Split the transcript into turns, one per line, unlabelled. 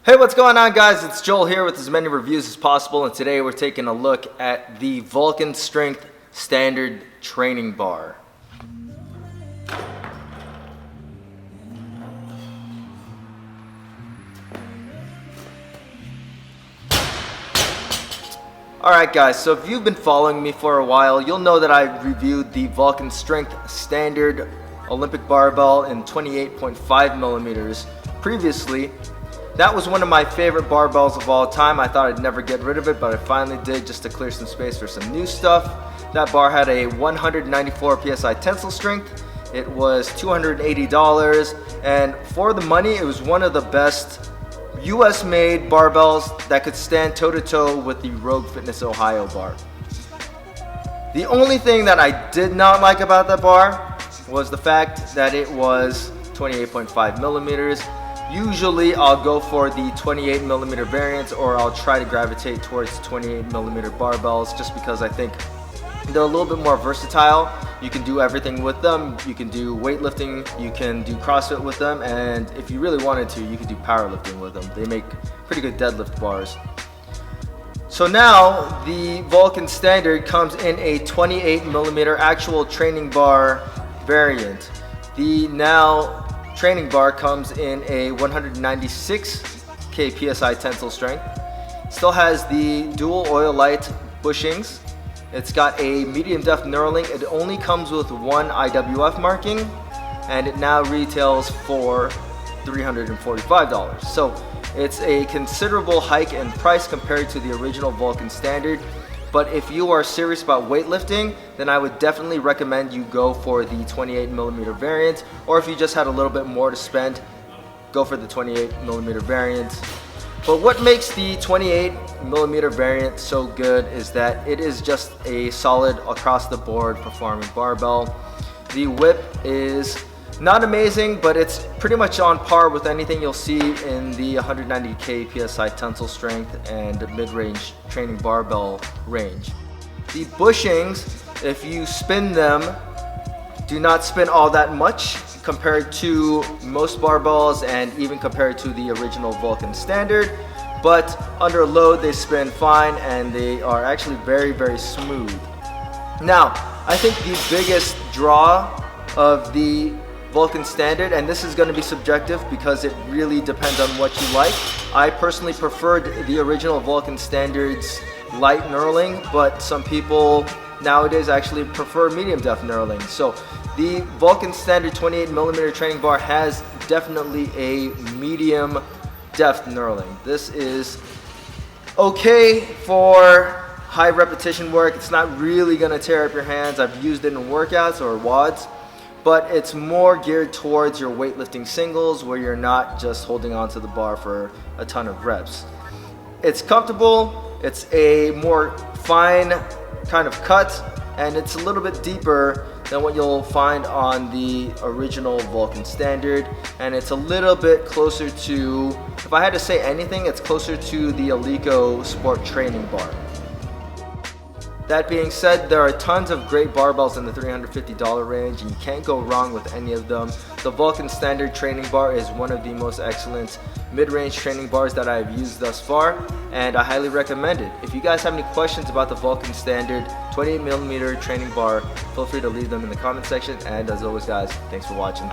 Hey, what's going on, guys? It's Joel here with as many reviews as possible, and today we're taking a look at the Vulcan Strength Standard Training Bar. Alright guys, so if you've been following me for a while, you'll know that I reviewed the Vulcan Strength Standard Olympic Barbell in 28.5 millimeters previously. That was one of my favorite barbells of all time. I thought I'd never get rid of it, but I finally did, just to clear some space for some new stuff. That bar had a 194 psi tensile strength. It was $280, and for the money, it was one of the best US made barbells that could stand toe to toe with the Rogue Fitness Ohio bar. The only thing that I did not like about that bar was the fact that it was 28.5 millimeters. Usually I'll go for the 28 millimeter variants, or I'll try to gravitate towards 28 millimeter barbells, just because I think they're a little bit more versatile. You can do everything with them. You can do weightlifting, you can do CrossFit with them, and if you really wanted to, you could do powerlifting with them. They make pretty good deadlift bars. So now the Vulcan Standard comes in a 28 millimeter actual training bar variant. The now training bar comes in a 196 psi tensile strength. Still has the dual oil light bushings. It's got a medium depth knurling. It only comes with one IWF marking, and it now retails for $345. So it's a considerable hike in price compared to the original Vulcan Standard. But if you are serious about weightlifting, then I would definitely recommend you go for the 28 millimeter variant, or if you just had a little bit more to spend, go for the 28 millimeter variant. But what makes the 28 millimeter variant so good is that it is just a solid across the board performing barbell. The whip is not amazing, but it's pretty much on par with anything you'll see in the 190 psi tensile strength and mid-range training barbell range. The bushings, if you spin them, do not spin all that much compared to most barbells, and even compared to the original Vulcan Standard, but under load they spin fine, and they are actually very smooth. Now, I think the biggest draw of the Vulcan Standard, and this is going to be subjective because it really depends on what you like. I personally preferred the original Vulcan Standard's light knurling, but some people nowadays actually prefer medium depth knurling. So the Vulcan Standard 28 millimeter training bar has definitely a medium depth knurling. This is okay for high repetition work. It's not really going to tear up your hands. I've used it in workouts or WODs. But it's more geared towards your weightlifting singles, where you're not just holding onto the bar for a ton of reps. It's comfortable, it's a more fine kind of cut, and it's a little bit deeper than what you'll find on the original Vulcan Standard, and it's a little bit closer to, if I had to say anything, it's closer to the Alico Sport Training Bar. That being said, there are tons of great barbells in the $350 range, and you can't go wrong with any of them. The Vulcan Standard Training Bar is one of the most excellent mid-range training bars that I've used thus far, and I highly recommend it. If you guys have any questions about the Vulcan Standard 28 millimeter training bar, feel free to leave them in the comment section, and as always guys, thanks for watching.